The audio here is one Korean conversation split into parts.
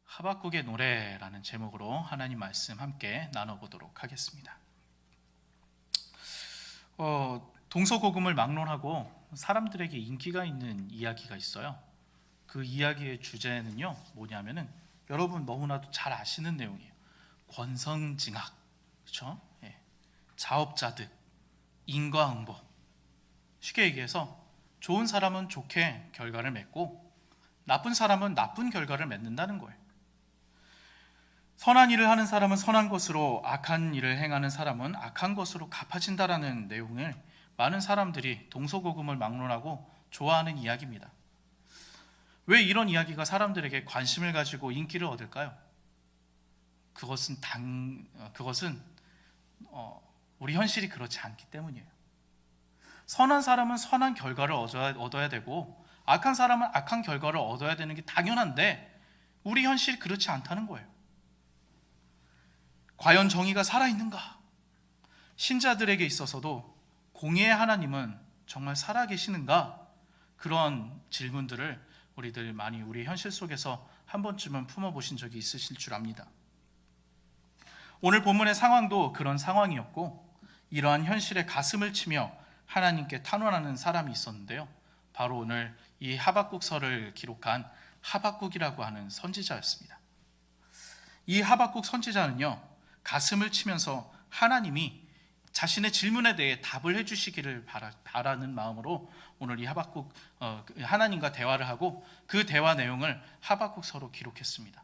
하박국의 노래라는 제목으로 하나님 말씀 함께 나눠보도록 하겠습니다. 동서고금을 막론하고 사람들에게 인기가 있는 이야기가 있어요. 그 이야기의 주제는요, 뭐냐면은 여러분 너무나도 잘 아시는 내용이에요. 권선징악, 그렇죠? 자업자득, 인과응보. 쉽게 얘기해서 좋은 사람은 좋게 결과를 맺고 나쁜 사람은 나쁜 결과를 맺는다는 거예요. 선한 일을 하는 사람은 선한 것으로, 악한 일을 행하는 사람은 악한 것으로 갚아진다라는 내용을 많은 사람들이 동서고금을 막론하고 좋아하는 이야기입니다. 왜 이런 이야기가 사람들에게 관심을 가지고 인기를 얻을까요? 그것은 우리 현실이 그렇지 않기 때문이에요. 선한 사람은 선한 결과를 얻어야 되고 악한 사람은 악한 결과를 얻어야 되는 게 당연한데 우리 현실이 그렇지 않다는 거예요. 과연 정의가 살아있는가? 신자들에게 있어서도 공의의 하나님은 정말 살아계시는가? 그런 질문들을 우리들 많이 우리 현실 속에서 한 번쯤은 품어보신 적이 있으실 줄 압니다. 오늘 본문의 상황도 그런 상황이었고 이러한 현실에 가슴을 치며 하나님께 탄원하는 사람이 있었는데요. 바로 오늘 이 하박국서를 기록한 하박국이라고 하는 선지자였습니다. 이 하박국 선지자는요, 가슴을 치면서 하나님이 자신의 질문에 대해 답을 해주시기를 바라는 마음으로 오늘 이 하박국 하나님과 대화를 하고 그 대화 내용을 하박국서로 기록했습니다.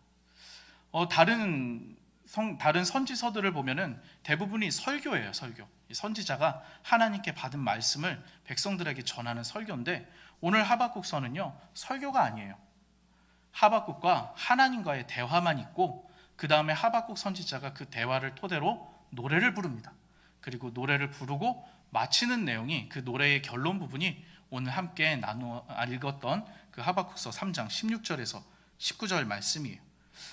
다른 선지서들을 보면은 대부분이 설교예요, 설교. 선지자가 하나님께 받은 말씀을 백성들에게 전하는 설교인데 오늘 하박국서는요, 설교가 아니에요. 하박국과 하나님과의 대화만 있고 그 다음에 하박국 선지자가 그 대화를 토대로 노래를 부릅니다. 그리고 노래를 부르고 마치는 내용이 그 노래의 결론 부분이 오늘 함께 나누어 읽었던 그 하박국서 3장 16절에서 19절 말씀이에요.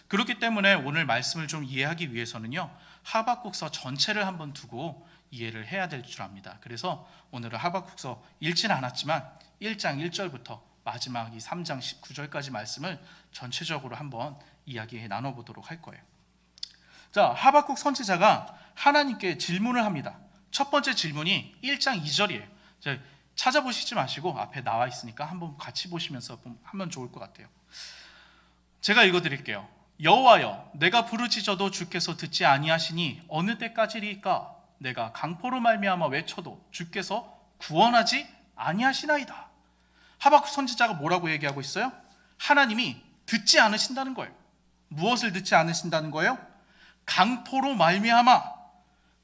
그렇기 때문에 오늘 말씀을 좀 이해하기 위해서는요, 하박국서 전체를 한번 두고 이해를 해야 될 줄 압니다. 그래서 오늘은 하박국서 읽지는 않았지만 1장 1절부터 마지막 이 3장 19절까지 말씀을 전체적으로 한번 이야기해 나눠보도록 할 거예요. 자, 하박국 선지자가 하나님께 질문을 합니다. 첫 번째 질문이 1장 2절이에요. 찾아보시지 마시고 앞에 나와 있으니까 한번 같이 보시면서 하면 좋을 것 같아요. 제가 읽어드릴게요. 여호와여, 내가 부르짖어도 주께서 듣지 아니하시니 어느 때까지리까? 내가 강포로 말미암아 외쳐도 주께서 구원하지 아니하시나이다. 하박국 선지자가 뭐라고 얘기하고 있어요? 하나님이 듣지 않으신다는 거예요. 무엇을 듣지 않으신다는 거예요? 강포로 말미암아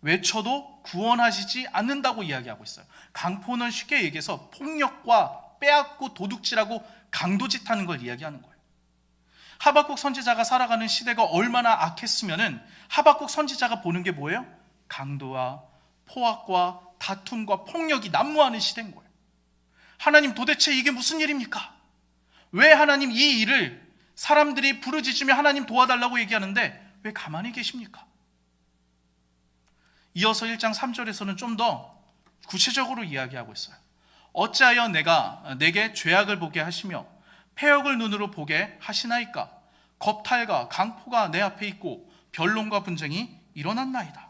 외쳐도 구원하시지 않는다고 이야기하고 있어요. 강포는 쉽게 얘기해서 폭력과 빼앗고 도둑질하고 강도짓하는 걸 이야기하는 거예요. 하박국 선지자가 살아가는 시대가 얼마나 악했으면은 하박국 선지자가 보는 게 뭐예요? 강도와 포악과 다툼과 폭력이 난무하는 시대인 거예요. 하나님, 도대체 이게 무슨 일입니까? 왜 하나님 이 일을 사람들이 부르짖으며 하나님 도와달라고 얘기하는데 왜 가만히 계십니까? 이어서 1장 3절에서는 좀 더 구체적으로 이야기하고 있어요. 어찌하여 내게 죄악을 보게 하시며 패역을 눈으로 보게 하시나이까? 겁탈과 강포가 내 앞에 있고 변론과 분쟁이 일어났나이다.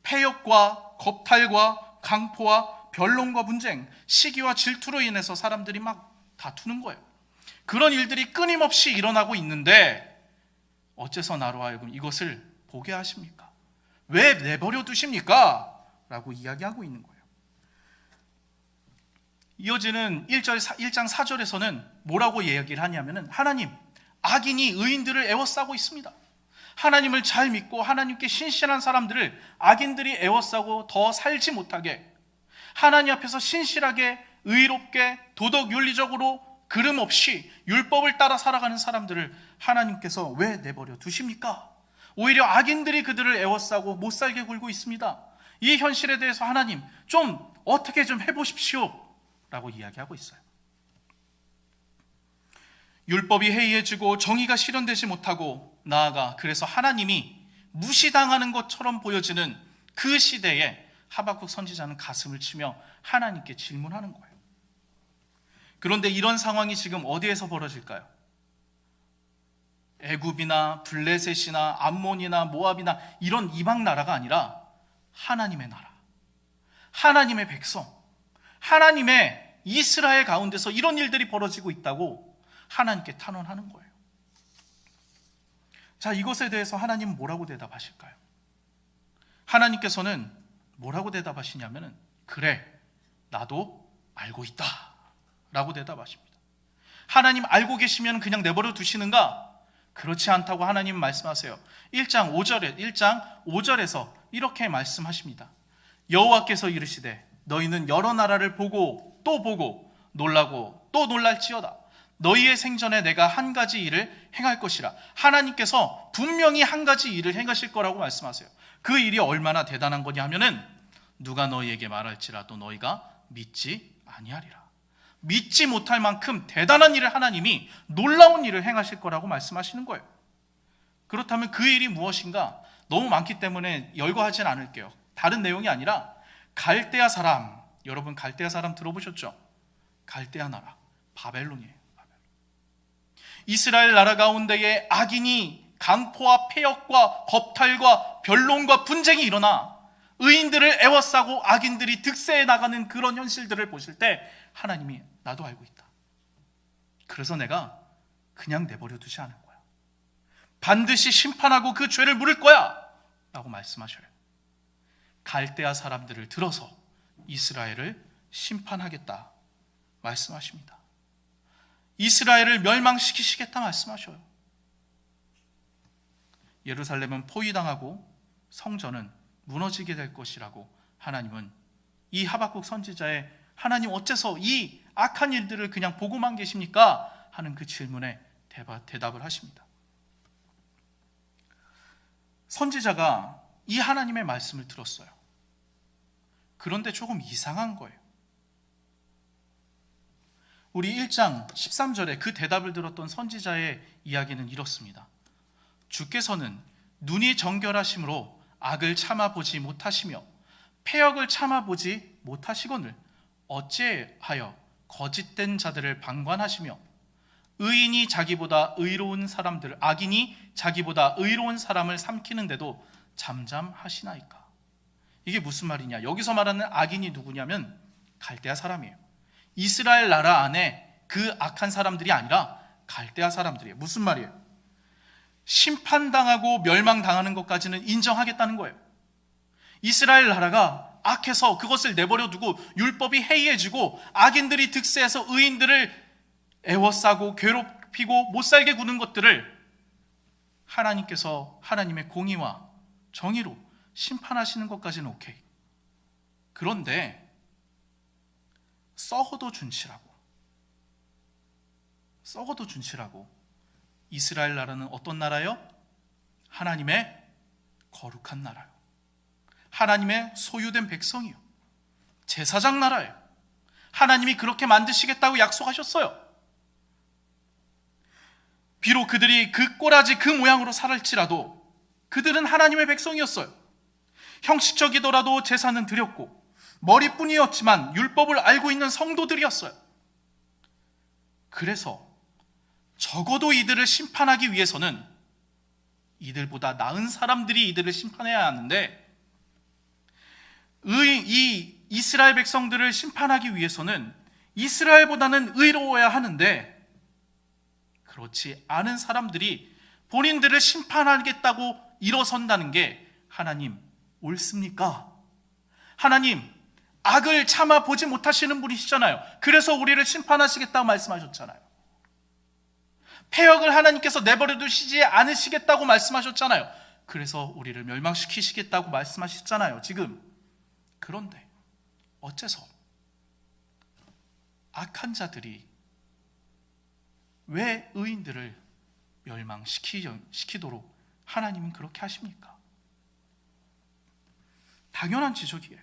패역과 겁탈과 강포와 변론과 분쟁, 시기와 질투로 인해서 사람들이 막 다투는 거예요. 그런 일들이 끊임없이 일어나고 있는데 어째서 나로 하여금 이것을 보게 하십니까? 왜 내버려 두십니까? 라고 이야기하고 있는 거예요. 이어지는 1장 4절에서는 뭐라고 이야기를 하냐면은 하나님, 악인이 의인들을 애워싸고 있습니다. 하나님을 잘 믿고 하나님께 신실한 사람들을 악인들이 애워싸고 더 살지 못하게, 하나님 앞에서 신실하게 의롭게 도덕윤리적으로 그름 없이 율법을 따라 살아가는 사람들을 하나님께서 왜 내버려 두십니까? 오히려 악인들이 그들을 애워싸고 못살게 굴고 있습니다. 이 현실에 대해서 하나님 좀 어떻게 좀 해보십시오 라고 이야기하고 있어요. 율법이 해이해지고 정의가 실현되지 못하고 나아가 그래서 하나님이 무시당하는 것처럼 보여지는 그 시대에 하박국 선지자는 가슴을 치며 하나님께 질문하는 거예요. 그런데 이런 상황이 지금 어디에서 벌어질까요? 애굽이나 블레셋이나 암몬이나 모압이나 이런 이방 나라가 아니라 하나님의 나라, 하나님의 백성, 하나님의 이스라엘 가운데서 이런 일들이 벌어지고 있다고 하나님께 탄원하는 거예요. 자, 이것에 대해서 하나님은 뭐라고 대답하실까요? 하나님께서는 뭐라고 대답하시냐면은, 그래, 나도 알고 있다 라고 대답하십니다. 하나님 알고 계시면 그냥 내버려 두시는가? 그렇지 않다고 하나님 말씀하세요. 1장 5절에서 이렇게 말씀하십니다. 여호와께서 이르시되 너희는 여러 나라를 보고 또 보고 놀라고 또 놀랄지어다. 너희의 생전에 내가 한 가지 일을 행할 것이라. 하나님께서 분명히 한 가지 일을 행하실 거라고 말씀하세요. 그 일이 얼마나 대단한 거냐 하면은, 누가 너희에게 말할지라도 너희가 믿지 아니하리라. 믿지 못할 만큼 대단한 일을 하나님이, 놀라운 일을 행하실 거라고 말씀하시는 거예요. 그렇다면 그 일이 무엇인가? 너무 많기 때문에 열거하진 않을게요. 다른 내용이 아니라 갈대아 사람, 여러분 갈대아 사람 들어보셨죠? 갈대아 나라, 바벨론이에요. 이스라엘 나라 가운데에 악인이 강포와 폐역과 겁탈과 변론과 분쟁이 일어나 의인들을 애워싸고 악인들이 득세해 나가는 그런 현실들을 보실 때 하나님이, 나도 알고 있다. 그래서 내가 그냥 내버려 두지 않을 거야. 반드시 심판하고 그 죄를 물을 거야 라고 말씀하셔요. 갈대아 사람들을 들어서 이스라엘을 심판하겠다 말씀하십니다. 이스라엘을 멸망시키시겠다 말씀하셔요. 예루살렘은 포위당하고 성전은 무너지게 될 것이라고 하나님은 이 하박국 선지자의, 하나님 어째서 이 악한 일들을 그냥 보고만 계십니까? 하는 그 질문에 대답을 하십니다. 선지자가 이 하나님의 말씀을 들었어요. 그런데 조금 이상한 거예요. 우리 1장 13절에 그 대답을 들었던 선지자의 이야기는 이렇습니다. 주께서는 눈이 정결하심으로 악을 참아보지 못하시며 패역을 참아보지 못하시거늘 어찌하여 거짓된 자들을 방관하시며 의인이 자기보다 의로운 사람들, 악인이 자기보다 의로운 사람을 삼키는데도 잠잠하시나이까? 이게 무슨 말이냐? 여기서 말하는 악인이 누구냐면 갈대아 사람이에요. 이스라엘 나라 안에 그 악한 사람들이 아니라 갈대아 사람들이에요. 무슨 말이에요? 심판당하고 멸망당하는 것까지는 인정하겠다는 거예요. 이스라엘 나라가 악해서 그것을 내버려 두고 율법이 해이해지고 악인들이 득세해서 의인들을 애워싸고 괴롭히고 못살게 구는 것들을 하나님께서 하나님의 공의와 정의로 심판하시는 것까지는 오케이. 그런데 썩어도 준치라고 이스라엘 나라는 어떤 나라요? 하나님의 거룩한 나라요. 하나님의 소유된 백성이요. 제사장 나라예요. 하나님이 그렇게 만드시겠다고 약속하셨어요. 비록 그들이 그 꼬라지 그 모양으로 살을지라도 그들은 하나님의 백성이었어요. 형식적이더라도 제사는 드렸고 머리뿐이었지만 율법을 알고 있는 성도들이었어요. 그래서 적어도 이들을 심판하기 위해서는 이들보다 나은 사람들이 이들을 심판해야 하는데, 이 이스라엘 백성들을 심판하기 위해서는 이스라엘보다는 의로워야 하는데, 그렇지 않은 사람들이 본인들을 심판하겠다고 일어선다는 게 하나님 옳습니까? 하나님 악을 참아보지 못하시는 분이시잖아요. 그래서 우리를 심판하시겠다고 말씀하셨잖아요. 패역을 하나님께서 내버려 두시지 않으시겠다고 말씀하셨잖아요. 그래서 우리를 멸망시키시겠다고 말씀하셨잖아요. 지금. 그런데 어째서 악한 자들이 왜 의인들을 멸망시키도록 하나님은 그렇게 하십니까? 당연한 지적이에요.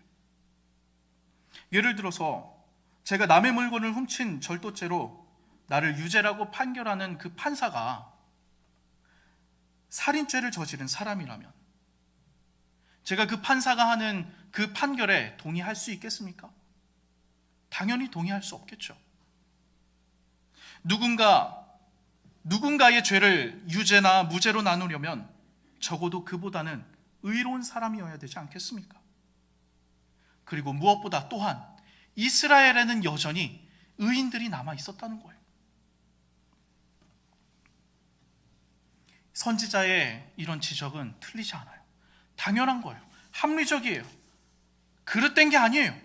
예를 들어서 제가 남의 물건을 훔친 절도죄로 나를 유죄라고 판결하는 그 판사가 살인죄를 저지른 사람이라면 제가 그 판사가 하는 그 판결에 동의할 수 있겠습니까? 당연히 동의할 수 없겠죠. 누군가 누군가의 죄를 유죄나 무죄로 나누려면 적어도 그보다는 의로운 사람이어야 되지 않겠습니까? 그리고 무엇보다 또한 이스라엘에는 여전히 의인들이 남아 있었다는 거예요. 선지자의 이런 지적은 틀리지 않아요. 당연한 거예요. 합리적이에요. 그릇된 게 아니에요.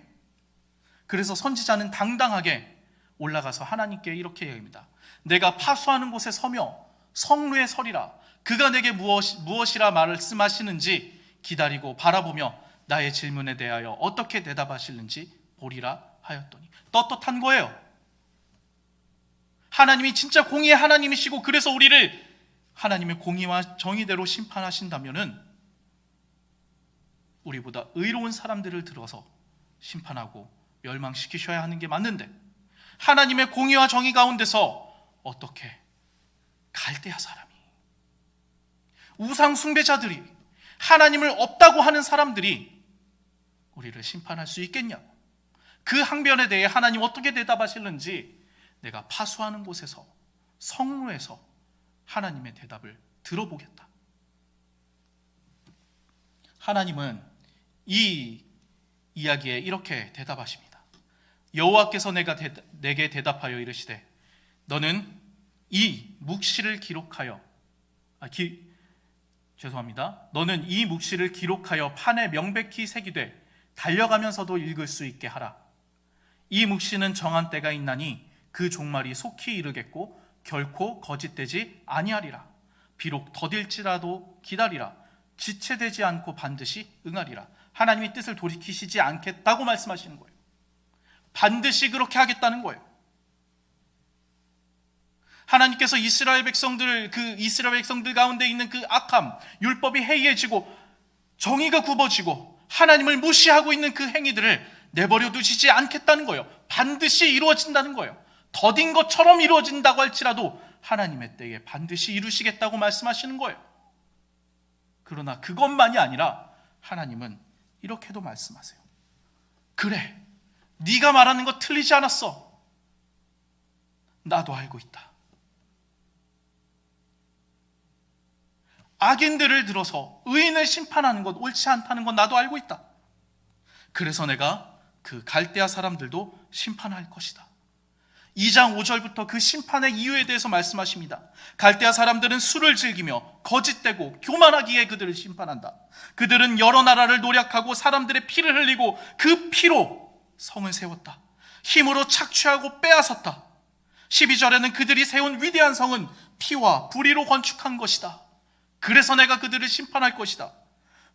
그래서 선지자는 당당하게 올라가서 하나님께 이렇게 얘기합니다. 내가 파수하는 곳에 서며 성루에 서리라. 그가 내게 무엇이라 말씀하시는지 기다리고 바라보며 나의 질문에 대하여 어떻게 대답하실는지 보리라 하였더니. 떳떳한 거예요. 하나님이 진짜 공의의 하나님이시고 그래서 우리를 하나님의 공의와 정의대로 심판하신다면은 우리보다 의로운 사람들을 들어서 심판하고 멸망시키셔야 하는 게 맞는데, 하나님의 공의와 정의 가운데서 어떻게 갈대아 사람이, 우상 숭배자들이, 하나님을 없다고 하는 사람들이 우리를 심판할 수 있겠냐고. 그 항변에 대해 하나님 어떻게 대답하실는지 내가 파수하는 곳에서, 성루에서 하나님의 대답을 들어보겠다. 하나님은 이 이야기에 이렇게 대답하십니다. 여호와께서 내게 대답하여 이르시되 너는 이 묵시를 기록하여 너는 이 묵시를 기록하여 판에 명백히 새기되 달려가면서도 읽을 수 있게 하라. 이 묵시는 정한 때가 있나니 그 종말이 속히 이르겠고 결코 거짓되지 아니하리라. 비록 더딜지라도 기다리라. 지체되지 않고 반드시 응하리라. 하나님이 뜻을 돌이키시지 않겠다고 말씀하시는 거예요. 반드시 그렇게 하겠다는 거예요. 하나님께서 이스라엘 백성들 가운데 있는 그 악함, 율법이 해이해지고 정의가 굽어지고 하나님을 무시하고 있는 그 행위들을 내버려 두시지 않겠다는 거예요. 반드시 이루어진다는 거예요. 더딘 것처럼 이루어진다고 할지라도 하나님의 때에 반드시 이루시겠다고 말씀하시는 거예요. 그러나 그것만이 아니라 하나님은 이렇게도 말씀하세요. 그래, 네가 말하는 거 틀리지 않았어. 나도 알고 있다. 악인들을 들어서 의인을 심판하는 것, 옳지 않다는 건 나도 알고 있다. 그래서 내가 그 갈대아 사람들도 심판할 것이다. 2장 5절부터 그 심판의 이유에 대해서 말씀하십니다. 갈대아 사람들은 술을 즐기며 거짓되고 교만하기에 그들을 심판한다. 그들은 여러 나라를 노략하고 사람들의 피를 흘리고 그 피로 성을 세웠다. 힘으로 착취하고 빼앗았다. 12절에는 그들이 세운 위대한 성은 피와 불의로 건축한 것이다. 그래서 내가 그들을 심판할 것이다.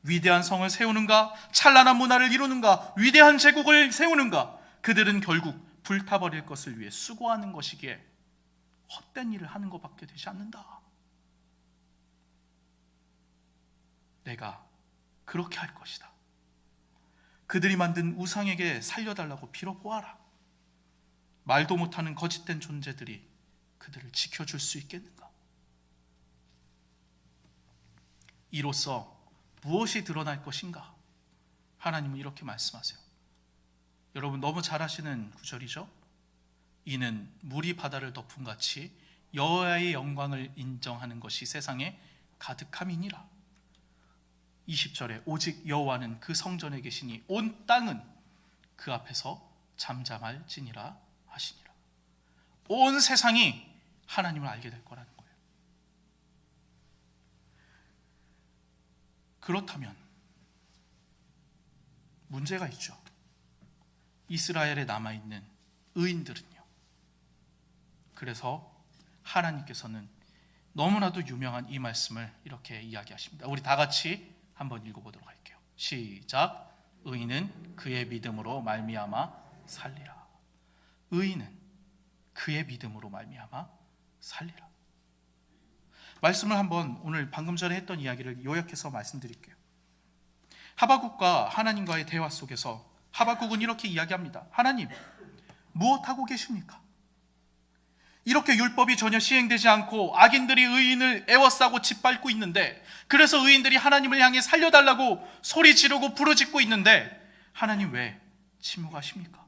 위대한 성을 세우는가? 찬란한 문화를 이루는가? 위대한 제국을 세우는가? 그들은 결국 불타버릴 것을 위해 수고하는 것이기에 헛된 일을 하는 것밖에 되지 않는다. 내가 그렇게 할 것이다. 그들이 만든 우상에게 살려달라고 빌어보아라. 말도 못하는 거짓된 존재들이 그들을 지켜줄 수 있겠는가? 이로써 무엇이 드러날 것인가? 하나님은 이렇게 말씀하세요. 여러분 너무 잘 아시는 구절이죠? 이는 물이 바다를 덮은 같이 여호와의 영광을 인정하는 것이 세상에 가득함이니라. 20절에 오직 여호와는 그 성전에 계시니 온 땅은 그 앞에서 잠잠할지니라 하시니라. 온 세상이 하나님을 알게 될 거라는 거예요. 그렇다면 문제가 있죠. 이스라엘에 남아있는 의인들은요. 그래서 하나님께서는 너무나도 유명한 이 말씀을 이렇게 이야기하십니다. 우리 다 같이 한번 읽어보도록 할게요. 시작. 의인은 그의 믿음으로 말미암아 살리라. 의인은 그의 믿음으로 말미암아 살리라. 말씀을 한번 오늘 방금 전에 했던 이야기를 요약해서 말씀드릴게요. 하박국과 하나님과의 대화 속에서 하박국은 이렇게 이야기합니다. 하나님, 무엇하고 계십니까? 이렇게 율법이 전혀 시행되지 않고 악인들이 의인을 애워싸고 짓밟고 있는데, 그래서 의인들이 하나님을 향해 살려달라고 소리 지르고 부르짖고 있는데 하나님 왜 침묵하십니까?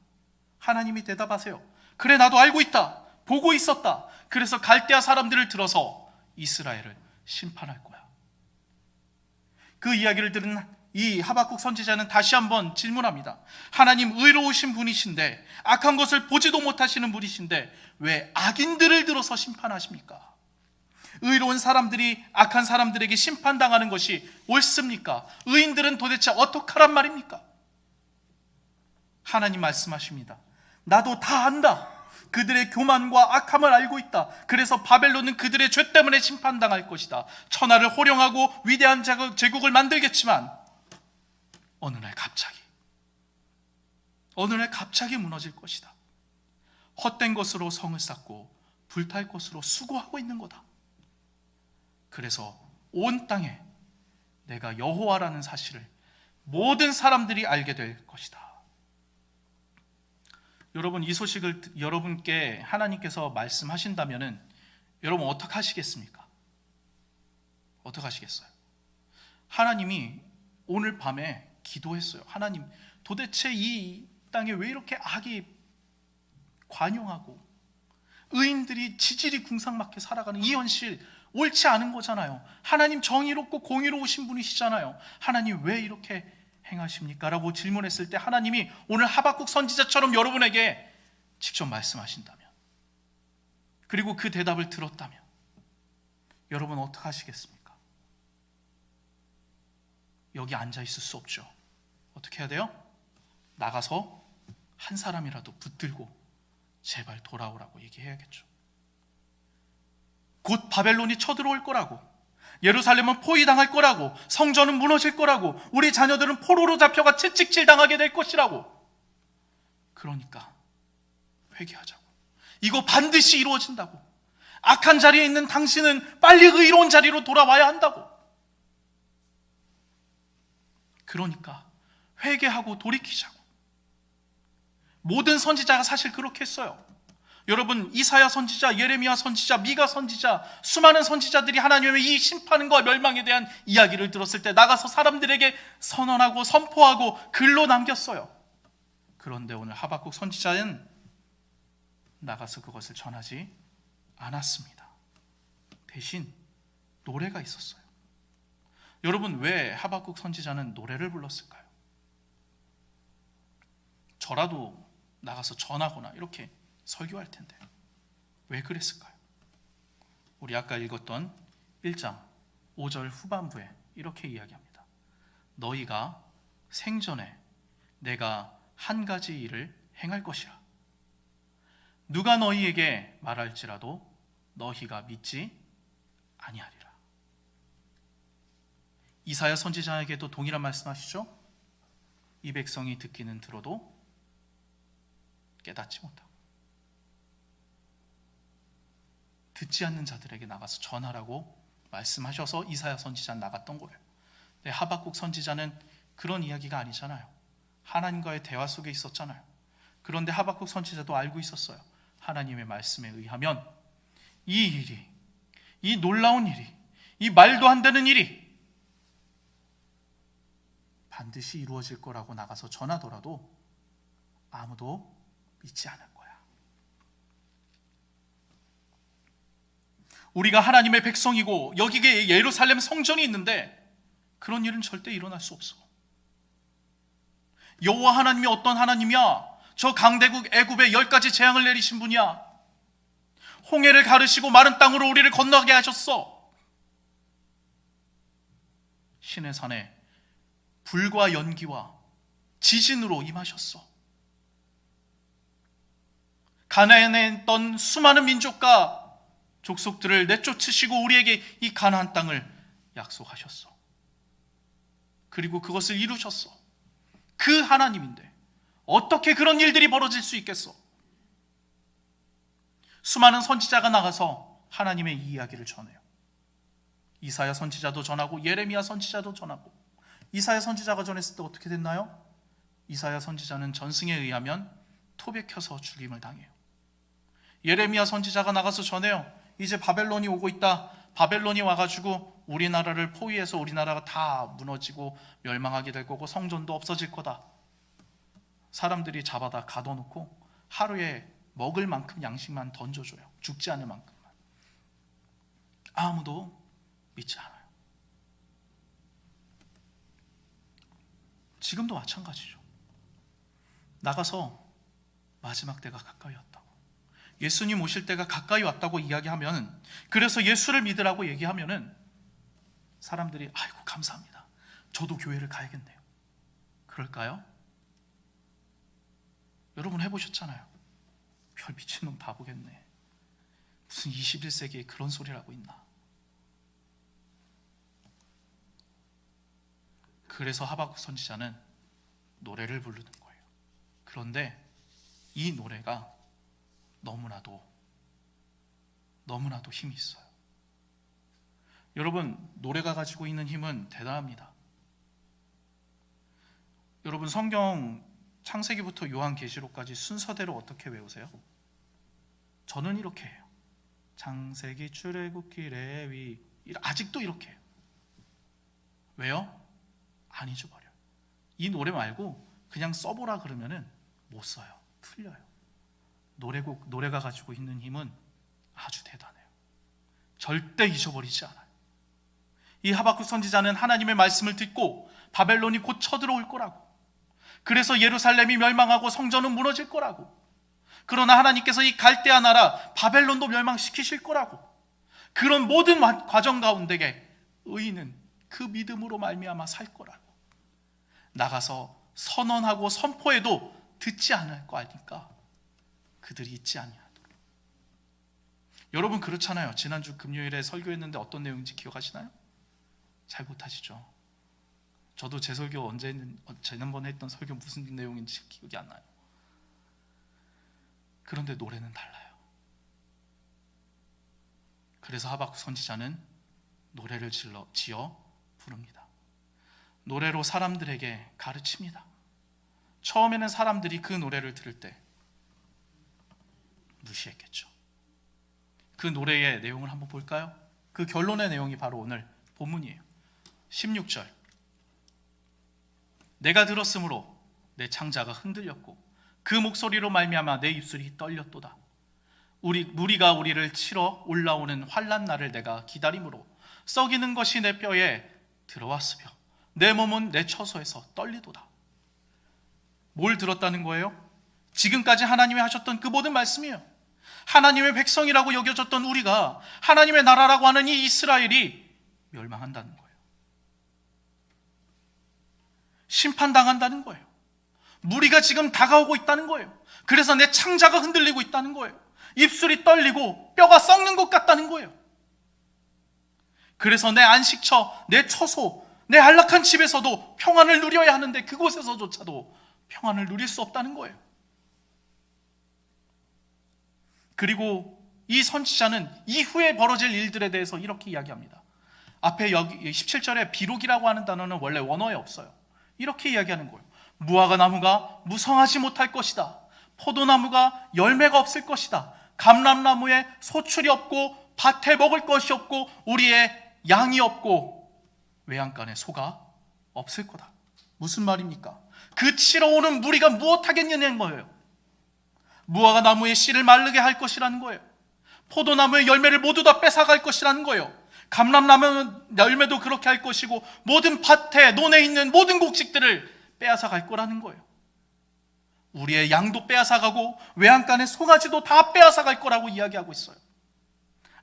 하나님이 대답하세요. 그래, 나도 알고 있다. 보고 있었다. 그래서 갈대아 사람들을 들어서 이스라엘을 심판할 거야. 그 이야기를 들은 이 하박국 선지자는 다시 한번 질문합니다. 하나님 의로우신 분이신데, 악한 것을 보지도 못하시는 분이신데 왜 악인들을 들어서 심판하십니까? 의로운 사람들이 악한 사람들에게 심판당하는 것이 옳습니까? 의인들은 도대체 어떡하란 말입니까? 하나님 말씀하십니다. 나도 다 안다. 그들의 교만과 악함을 알고 있다. 그래서 바벨론은 그들의 죄 때문에 심판당할 것이다. 천하를 호령하고 위대한 제국을 만들겠지만 어느 날 갑자기 무너질 것이다. 헛된 것으로 성을 쌓고 불탈 것으로 수고하고 있는 거다. 그래서 온 땅에 내가 여호와라는 사실을 모든 사람들이 알게 될 것이다. 여러분, 이 소식을 여러분께 하나님께서 말씀하신다면은 여러분 어떻게 하시겠습니까? 어떻게 하시겠어요? 하나님이 오늘 밤에 기도했어요. 하나님, 도대체 이 땅에 왜 이렇게 악이 관용하고 의인들이 지질이 궁상맞게 살아가는 이 현실 옳지 않은 거잖아요. 하나님 정의롭고 공의로우신 분이시잖아요. 하나님 왜 이렇게 행하십니까? 라고 질문했을 때 하나님이 오늘 하박국 선지자처럼 여러분에게 직접 말씀하신다면, 그리고 그 대답을 들었다면 여러분 어떻게 하시겠습니까? 여기 앉아 있을 수 없죠. 어떻게 해야 돼요? 나가서 한 사람이라도 붙들고 제발 돌아오라고 얘기해야겠죠. 곧 바벨론이 쳐들어올 거라고, 예루살렘은 포위당할 거라고, 성전은 무너질 거라고, 우리 자녀들은 포로로 잡혀가 채찍질 당하게 될 것이라고. 그러니까 회개하자고. 이거 반드시 이루어진다고. 악한 자리에 있는 당신은 빨리 의로운 자리로 돌아와야 한다고. 그러니까 회개하고 돌이키자고. 모든 선지자가 사실 그렇게 했어요. 여러분, 이사야 선지자, 예레미야 선지자, 미가 선지자, 수많은 선지자들이 하나님의 이 심판과 멸망에 대한 이야기를 들었을 때 나가서 사람들에게 선언하고 선포하고 글로 남겼어요. 그런데 오늘 하박국 선지자는 나가서 그것을 전하지 않았습니다. 대신 노래가 있었어요. 여러분, 왜 하박국 선지자는 노래를 불렀을까요? 저라도 나가서 전하거나 이렇게 설교할 텐데 왜 그랬을까요? 우리 아까 읽었던 1장 5절 후반부에 이렇게 이야기합니다. 너희가 생전에 내가 한 가지 일을 행할 것이라. 누가 너희에게 말할지라도 너희가 믿지 아니하리라. 이사야 선지자에게도 동일한 말씀하시죠? 이 백성이 듣기는 들어도 깨닫지 못하고 듣지 않는 자들에게 나가서 전하라고 말씀하셔서 이사야 선지자는 나갔던 거예요. 근데 하박국 선지자는 그런 이야기가 아니잖아요. 하나님과의 대화 속에 있었잖아요. 그런데 하박국 선지자도 알고 있었어요. 하나님의 말씀에 의하면 이 일이, 이 놀라운 일이, 이 말도 안 되는 일이 반드시 이루어질 거라고 나가서 전하더라도 아무도 믿지 않을 거야. 우리가 하나님의 백성이고 여기에 예루살렘 성전이 있는데 그런 일은 절대 일어날 수 없어. 여호와 하나님이 어떤 하나님이야? 저 강대국 애굽에 10가지 재앙을 내리신 분이야. 홍해를 가르시고 마른 땅으로 우리를 건너게 하셨어. 시내산에 불과 연기와 지진으로 임하셨어. 가나안에 있던 수많은 민족과 족속들을 내쫓으시고 우리에게 이 가나안 땅을 약속하셨어. 그리고 그것을 이루셨어. 그 하나님인데 어떻게 그런 일들이 벌어질 수 있겠어? 수많은 선지자가 나가서 하나님의 이 이야기를 전해요. 이사야 선지자도 전하고 예레미야 선지자도 전하고. 이사야 선지자가 전했을 때 어떻게 됐나요? 이사야 선지자는 전승에 의하면 토백혀서 죽임을 당해요. 예레미야 선지자가 나가서 전해요. 이제 바벨론이 오고 있다. 바벨론이 와가지고 우리나라를 포위해서 우리나라가 다 무너지고 멸망하게 될 거고 성전도 없어질 거다. 사람들이 잡아다 가둬놓고 하루에 먹을 만큼 양식만 던져줘요. 죽지 않을 만큼만. 아무도 믿지 않아요. 지금도 마찬가지죠. 나가서 마지막 때가 가까이 왔다고, 예수님 오실 때가 가까이 왔다고 이야기하면, 그래서 예수를 믿으라고 얘기하면은 사람들이 아이고 감사합니다, 저도 교회를 가야겠네요. 그럴까요? 여러분 해보셨잖아요. 별 미친놈 다 보겠네, 무슨 21세기에 그런 소리를 하고 있나. 그래서 하박국 선지자는 노래를 부르는 거예요. 그런데 이 노래가 너무나도 힘이 있어요. 여러분, 노래가 가지고 있는 힘은 대단합니다. 여러분, 성경 창세기부터 요한계시록까지 순서대로 어떻게 외우세요? 저는 이렇게 해요. 창세기, 출애굽기, 레위, 아직도 이렇게 해요. 왜요? 안 잊어버려요. 이 노래 말고 그냥 써보라 그러면은 못 써요. 틀려요. 노래가 가지고 있는 힘은 아주 대단해요. 절대 잊어버리지 않아요. 이 하박국 선지자는 하나님의 말씀을 듣고 바벨론이 곧 쳐들어올 거라고, 그래서 예루살렘이 멸망하고 성전은 무너질 거라고, 그러나 하나님께서 이 갈대아 나라 바벨론도 멸망시키실 거라고, 그런 모든 과정 가운데에 의인은 그 믿음으로 말미암아 살 거라고, 나가서 선언하고 선포해도 듣지 않을 거 아니까 그들이 잊지 아니하도록. 여러분 그렇잖아요. 지난주 금요일에 설교했는데 어떤 내용인지 기억하시나요? 잘 못하시죠? 저도 제 설교 지난번에 했던 설교 무슨 내용인지 기억이 안 나요. 그런데 노래는 달라요. 그래서 하박국 선지자는 노래를 지어 부릅니다. 노래로 사람들에게 가르칩니다. 처음에는 사람들이 그 노래를 들을 때 무시했겠죠. 그 노래의 내용을 한번 볼까요? 그 결론의 내용이 바로 오늘 본문이에요. 16절, 내가 들었으므로 내 창자가 흔들렸고 그 목소리로 말미암아 내 입술이 떨렸도다. 무리가 우리를 치러 올라오는 환난 날을 내가 기다림으로 썩이는 것이 내 뼈에 들어왔으며 내 몸은 내 처소에서 떨리도다. 뭘 들었다는 거예요? 지금까지 하나님이 하셨던 그 모든 말씀이에요. 하나님의 백성이라고 여겨졌던 우리가, 하나님의 나라라고 하는 이 이스라엘이 멸망한다는 거예요. 심판당한다는 거예요. 무리가 지금 다가오고 있다는 거예요. 그래서 내 창자가 흔들리고 있다는 거예요. 입술이 떨리고 뼈가 썩는 것 같다는 거예요. 그래서 내 안식처, 내 처소, 내 안락한 집에서도 평안을 누려야 하는데 그곳에서조차도 평안을 누릴 수 없다는 거예요. 그리고 이 선지자는 이후에 벌어질 일들에 대해서 이렇게 이야기합니다. 앞에 여기 17절에 비록이라고 하는 단어는 원래 원어에 없어요. 이렇게 이야기하는 거예요. 무화과 나무가 무성하지 못할 것이다. 포도나무가 열매가 없을 것이다. 감람나무에 소출이 없고 밭에 먹을 것이 없고 우리의 양이 없고 외양간에 소가 없을 거다. 무슨 말입니까? 그 치러 오는 무리가 무엇하겠냐는 거예요. 무화과 나무의 씨를 마르게 할 것이라는 거예요. 포도나무의 열매를 모두 다 뺏어갈 것이라는 거예요. 감람나무 열매도 그렇게 할 것이고 모든 밭에 논에 있는 모든 곡식들을 빼앗아 갈 거라는 거예요. 우리의 양도 빼앗아 가고 외양간의 송아지도 다 빼앗아 갈 거라고 이야기하고 있어요.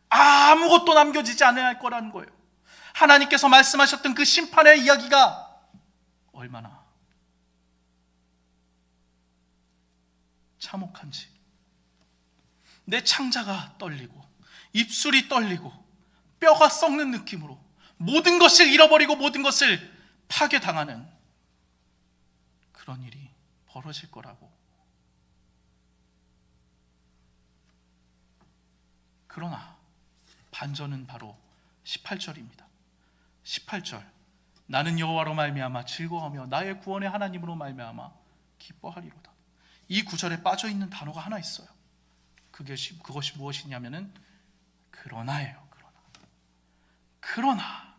아무것도 남겨지지 않을 거라는 거예요. 하나님께서 말씀하셨던 그 심판의 이야기가 얼마나 참혹한지. 내 창자가 떨리고 입술이 떨리고 뼈가 썩는 느낌으로 모든 것을 잃어버리고 모든 것을 파괴당하는 그런 일이 벌어질 거라고. 그러나 반전은 바로 18절입니다. 18절, 나는 여호와로 말미암아 즐거워하며 나의 구원의 하나님으로 말미암아 기뻐하리로다. 이 구절에 빠져있는 단어가 하나 있어요. 그것이 무엇이냐면은 그러나예요. 그러나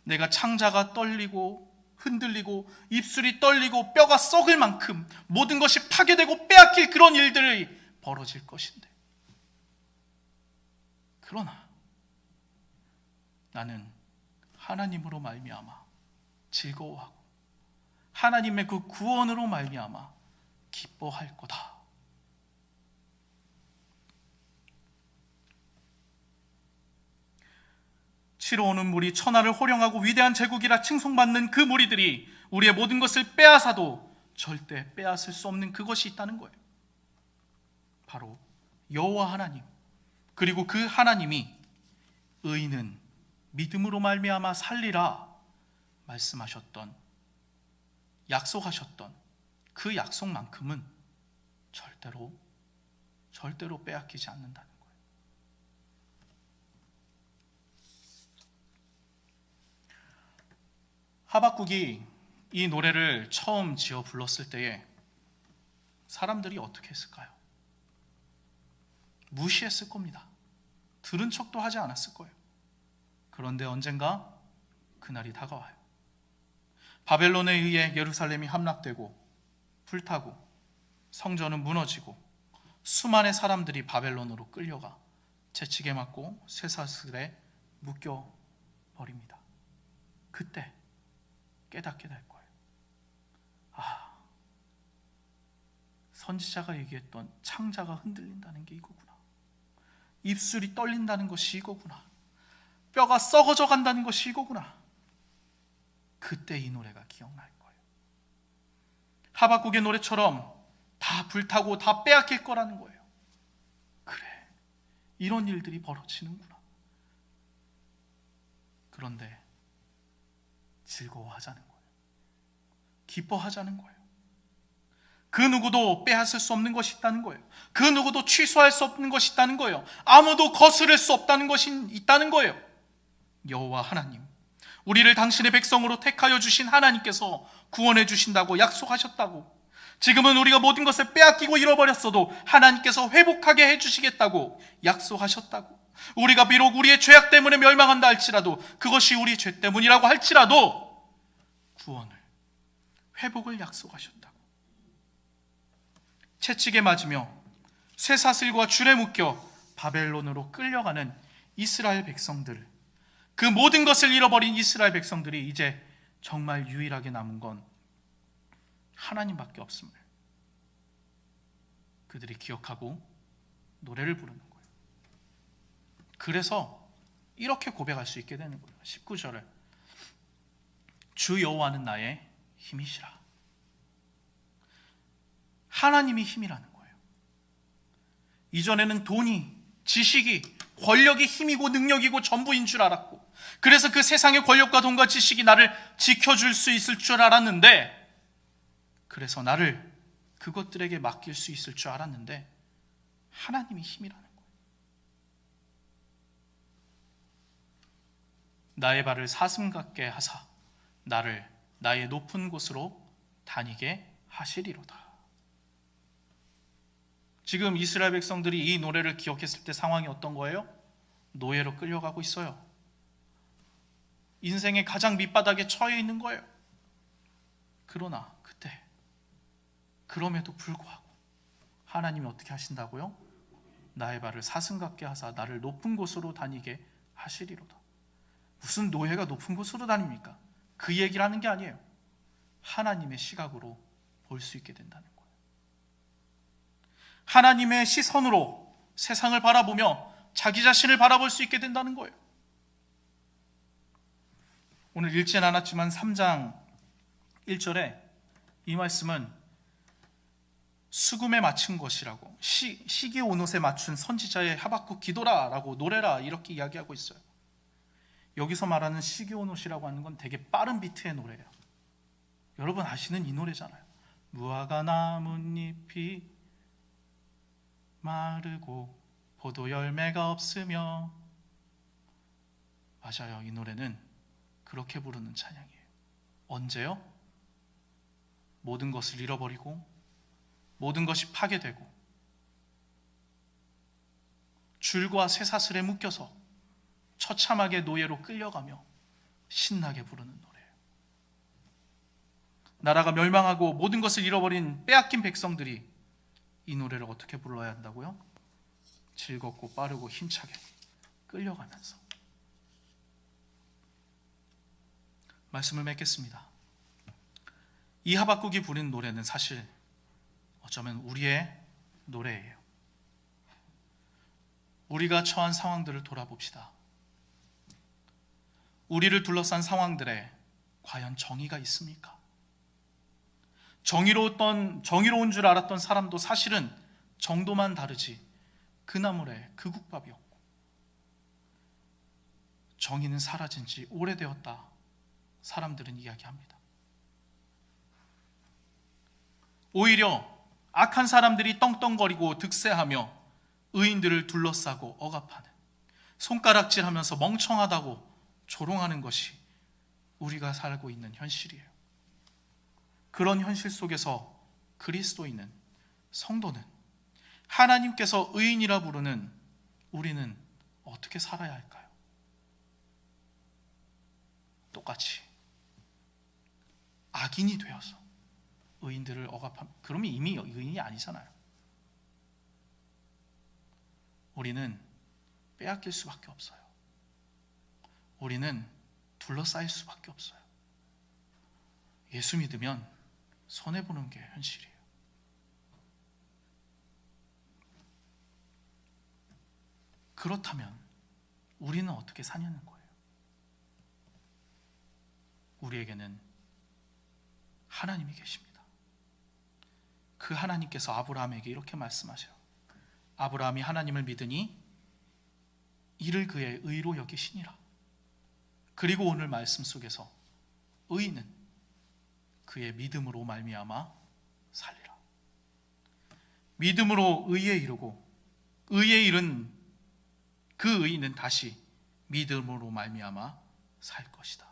내가 창자가 떨리고 흔들리고 입술이 떨리고 뼈가 썩을 만큼 모든 것이 파괴되고 빼앗길 그런 일들이 벌어질 것인데, 그러나 나는 하나님으로 말미암아 즐거워하고 하나님의 그 구원으로 말미암아 기뻐할 거다. 치러 오는 무리, 천하를 호령하고 위대한 제국이라 칭송받는 그 무리들이 우리의 모든 것을 빼앗아도 절대 빼앗을 수 없는 그것이 있다는 거예요. 바로 여호와 하나님, 그리고 그 하나님이 의인은 믿음으로 말미암아 살리라 말씀하셨던, 약속하셨던 그 약속만큼은 절대로 빼앗기지 않는다는 거예요. 하박국이 이 노래를 처음 지어 불렀을 때에 사람들이 어떻게 했을까요? 무시했을 겁니다. 들은 척도 하지 않았을 거예요. 그런데 언젠가 그날이 다가와요. 바벨론에 의해 예루살렘이 함락되고 불타고 성전은 무너지고 수많은 사람들이 바벨론으로 끌려가 채찍에 맞고 쇠사슬에 묶여버립니다. 그때 깨닫게 될 거예요. 선지자가 얘기했던 창자가 흔들린다는 게 이거구나. 입술이 떨린다는 것이 이거구나. 뼈가 썩어져 간다는 것이 이거구나. 그때 이 노래가 기억날 거예요. 하박국의 노래처럼 다 불타고 다 빼앗길 거라는 거예요. 그래, 이런 일들이 벌어지는구나. 그런데 즐거워하자는 거예요. 기뻐하자는 거예요. 그 누구도 빼앗을 수 없는 것이 있다는 거예요. 그 누구도 취소할 수 없는 것이 있다는 거예요. 아무도 거스를 수 없다는 것이 있다는 거예요. 여호와 하나님, 우리를 당신의 백성으로 택하여 주신 하나님께서 구원해 주신다고 약속하셨다고, 지금은 우리가 모든 것을 빼앗기고 잃어버렸어도 하나님께서 회복하게 해주시겠다고 약속하셨다고, 우리가 비록 우리의 죄악 때문에 멸망한다 할지라도, 그것이 우리 죄 때문이라고 할지라도 구원을, 회복을 약속하셨다고. 채찍에 맞으며 쇠사슬과 줄에 묶여 바벨론으로 끌려가는 이스라엘 백성들, 그 모든 것을 잃어버린 이스라엘 백성들이 이제 정말 유일하게 남은 건 하나님밖에 없음을 그들이 기억하고 노래를 부르는 거예요. 그래서 이렇게 고백할 수 있게 되는 거예요. 19절에 주 여호와는 나의 힘이시라. 하나님이 힘이라는 거예요. 이전에는 돈이, 지식이, 권력이 힘이고 능력이고 전부인 줄 알았고, 그래서 그 세상의 권력과 돈과 지식이 나를 지켜줄 수 있을 줄 알았는데, 그래서 나를 그것들에게 맡길 수 있을 줄 알았는데, 하나님이 힘이라는 거예요. 나의 발을 사슴 같게 하사 나를 나의 높은 곳으로 다니게 하시리로다. 지금 이스라엘 백성들이 이 노래를 기억했을 때 상황이 어떤 거예요? 노예로 끌려가고 있어요. 인생의 가장 밑바닥에 처해 있는 거예요. 그러나 그때, 그럼에도 불구하고 하나님이 어떻게 하신다고요? 나의 발을 사슴 같게 하사 나를 높은 곳으로 다니게 하시리로다. 무슨 노예가 높은 곳으로 다닙니까? 그 얘기를 하는 게 아니에요. 하나님의 시각으로 볼 수 있게 된다는 거예요. 하나님의 시선으로 세상을 바라보며 자기 자신을 바라볼 수 있게 된다는 거예요. 오늘 읽진 않았지만 3장 1절에 이 말씀은 수금에 맞춘 것이라고, 시기 온옷에 맞춘 선지자의 하박국 기도라라고, 노래라, 이렇게 이야기하고 있어요. 여기서 말하는 시기 온옷이라고 하는 건 되게 빠른 비트의 노래예요. 여러분 아시는 이 노래잖아요. 무화과 나뭇잎이 마르고 포도 열매가 없으며. 맞아요. 이 노래는 그렇게 부르는 찬양이에요. 언제요? 모든 것을 잃어버리고 모든 것이 파괴되고 줄과 쇠사슬에 묶여서 처참하게 노예로 끌려가며 신나게 부르는 노래예요. 나라가 멸망하고 모든 것을 잃어버린 빼앗긴 백성들이 이 노래를 어떻게 불러야 한다고요? 즐겁고 빠르고 힘차게 끌려가면서. 말씀을 맺겠습니다. 이 하박국이 부른 노래는 사실 어쩌면 우리의 노래예요. 우리가 처한 상황들을 돌아봅시다. 우리를 둘러싼 상황들에 과연 정의가 있습니까? 정의로운 줄 알았던 사람도 사실은 정도만 다르지 그 나물에 그 국밥이 없고, 정의는 사라진 지 오래되었다 사람들은 이야기합니다. 오히려 악한 사람들이 떵떵거리고 득세하며 의인들을 둘러싸고 억압하는, 손가락질하면서 멍청하다고 조롱하는 것이 우리가 살고 있는 현실이에요. 그런 현실 속에서 그리스도인은, 성도는, 하나님께서 의인이라 부르는 우리는 어떻게 살아야 할까요? 똑같이 악인이 되어서 의인들을 억압하면, 그러면 이미 의인이 아니잖아요. 우리는 빼앗길 수밖에 없어요. 우리는 둘러싸일 수밖에 없어요. 예수 믿으면 손해보는 게 현실이에요. 그렇다면 우리는 어떻게 사냐는 거예요. 우리에게는 하나님이 계십니다. 그 하나님께서 아브라함에게 이렇게 말씀하셔요. 아브라함이 하나님을 믿으니 이를 그의 의로 여기시니라. 그리고 오늘 말씀 속에서 의인은 그의 믿음으로 말미암아 살리라. 믿음으로 의에 이르고 의에 이른 그 의인은 다시 믿음으로 말미암아 살 것이다.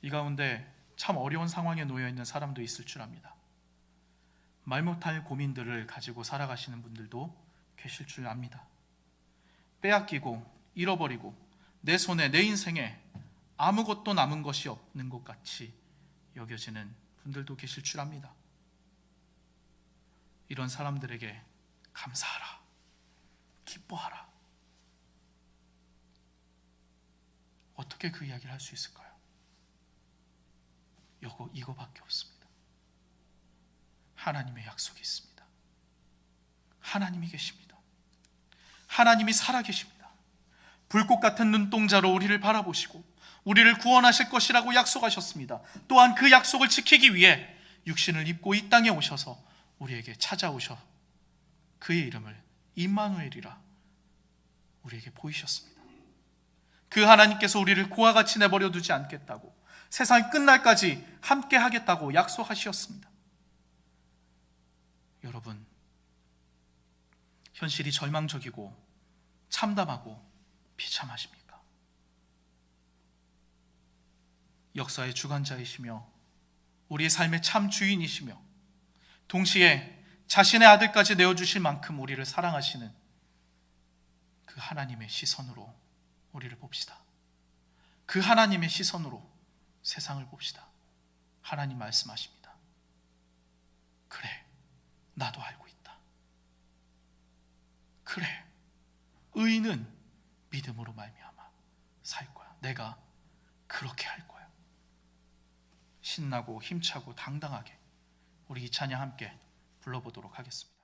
이 가운데 참 어려운 상황에 놓여 있는 사람도 있을 줄 압니다. 말 못할 고민들을 가지고 살아가시는 분들도 계실 줄 압니다. 빼앗기고 잃어버리고 내 손에, 내 인생에 아무것도 남은 것이 없는 것 같이 여겨지는 분들도 계실 줄 압니다. 이런 사람들에게 감사하라, 기뻐하라. 어떻게 그 이야기를 할 수 있을까요? 이거밖에 없습니다. 하나님의 약속이 있습니다. 하나님이 계십니다. 하나님이 살아계십니다. 불꽃 같은 눈동자로 우리를 바라보시고 우리를 구원하실 것이라고 약속하셨습니다. 또한 그 약속을 지키기 위해 육신을 입고 이 땅에 오셔서 우리에게 찾아오셔 그의 이름을 임마누엘이라 우리에게 보이셨습니다. 그 하나님께서 우리를 고와 같이 내버려 두지 않겠다고, 세상이 끝날까지 함께 하겠다고 약속하셨습니다. 여러분, 현실이 절망적이고 참담하고 비참하십니까? 역사의 주관자이시며 우리의 삶의 참 주인이시며 동시에 자신의 아들까지 내어주실 만큼 우리를 사랑하시는 그 하나님의 시선으로 우리를 봅시다. 그 하나님의 시선으로 세상을 봅시다. 하나님 말씀하십니다. 그래, 나도 알고 있다. 그래, 의인은 믿음으로 말미암아 살 거야. 내가 그렇게 할 거야. 신나고 힘차고 당당하게 우리 이 찬양 함께 불러보도록 하겠습니다.